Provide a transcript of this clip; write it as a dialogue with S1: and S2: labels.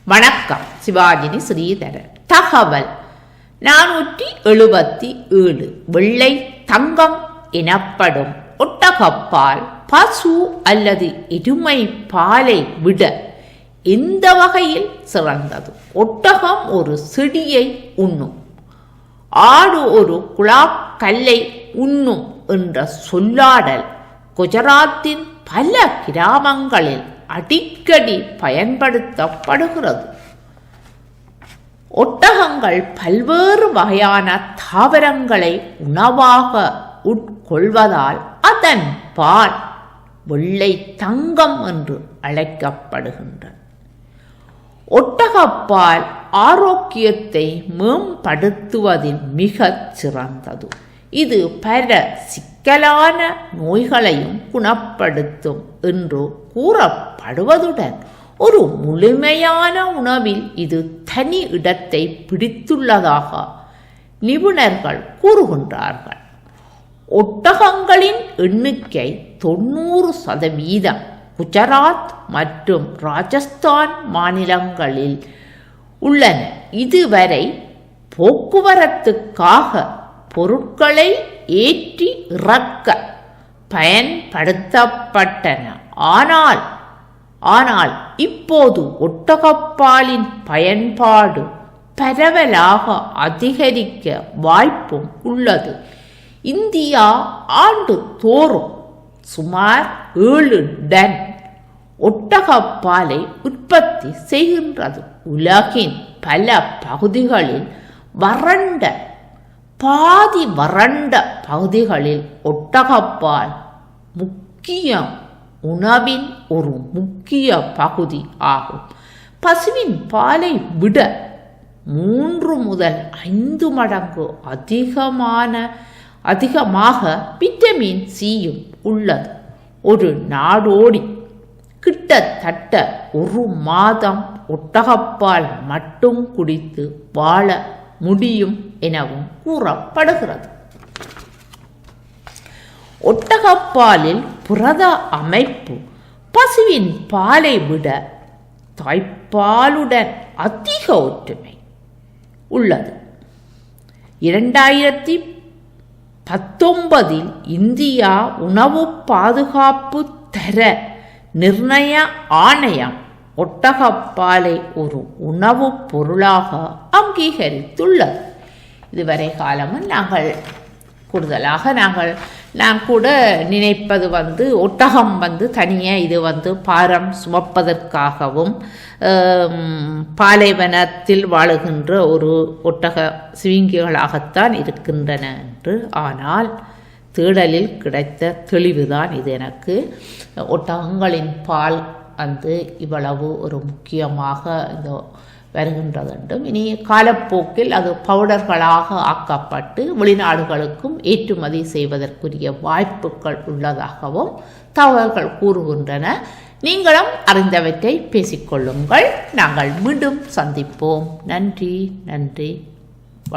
S1: வணக்கம். சிவாஜினி ஸ்ரீதரன். தகவல் 477. வெள்ளை தங்கம் எனப்படும் ஒட்டகப்பால் பசு அல்லது எருமை பாலை விட எந்த வகையில் சிறந்தது? ஒட்டகம் ஒரு செடியை உண்ணும், ஆடு ஒரு குழாக்கல்லை உண்ணும் என்ற சொல்லாடல் குஜராத்தின் பல கிராமங்களில் அடிக்கடி பயன்படுத்தப்படுகிறது. ஒட்டகங்கள் பல்வேறு வகையான தாவரங்களை உணவாக உட்கொள்வதால் அதன் பால் வெள்ளை தங்கம் என்று அழைக்கப்படுகின்றன. ஒட்டகப்பால் ஆரோக்கியத்தை மேம்படுத்துவதில் மிகச் சிறந்தது. இது பல சிக்கலான நோய்களையும் குணப்படுத்தும் என்று கூறப்படுவதுடன் ஒரு முழுமையான உணவில் இது தனி இடத்தை பிடித்துள்ளதாக நிபுணர்கள் கூறுகின்றார்கள். ஒட்டகங்களின் எண்ணிக்கை 90% குஜராத் மற்றும் ராஜஸ்தான் மாநிலங்களில் உள்ளன. இதுவரை போக்குவரத்துக்காக பொருட்களை ஏற்றி இறக்க பயன்படுத்தப்பட்டன. ஆனால் இப்போது ஒட்டகப்பாலின் பயன்பாடு பரவலாக அதிகரிக்க வாய்ப்பும் உள்ளது. இந்தியா ஆண்டு தோறும் சுமார் 7 டன் ஒட்டகப்பாலை உற்பத்தி செய்கின்றது. உலகின் பல பகுதிகளில் பாதி வறண்ட பகுதிகளில் ஒட்டகப்பால் முக்கிய உணவின் ஒரு முக்கிய பகுதி ஆகும். பசுவின் பாலை விட 3 முதல் 5 மடங்கு அதிகமாக விட்டமின் சியும் உள்ளது. ஒரு நாடோடி கிட்டத்தட்ட 1 மாதம் ஒட்டகப்பால் மட்டும் குடித்து வாழ முடியும் எனவும் கூறப்படுகிறது. ஒட்டகப்பாலில் புரத அமைப்பு பசுவின் பாலை விட தாய்ப்பாலுடன் அதிக ஒற்றுமை உள்ளது. 2019 இந்தியா உணவு பாதுகாப்பு தர நிர்ணய ஆணையம் ஒட்டகப்பாலை ஒரு உணவுப் பொருளாக அங்கீகரித்துள்ளது. இதுவரை காலமும் நான் கூட நினைப்பது ஒட்டகம் தனியாக இது பாரம் சுமப்பதற்காகவும் பாலைவனத்தில் வாழுகின்ற ஒரு ஒட்டக சிவிங்கிகளாகத்தான் இருக்கின்றன என்று. ஆனால் தேடலில் கிடைத்த தெளிவுதான் இது எனக்கு. ஒட்டகங்களின் பால் இவ்வளவு ஒரு முக்கியமாக வருகின்றது என்றும், இனி காலப்போக்கில் அது பவுடர்களாக ஆக்கப்பட்டு வெளிநாடுகளுக்கும் ஏற்றுமதி செய்வதற்குரிய வாய்ப்புகள் உள்ளதாகவும் தகவல்கள் கூறுகின்றன. நீங்களும் அறிந்தவற்றை பேசிக்கொள்ளுங்கள். நாங்கள் மீண்டும் சந்திப்போம். நன்றி.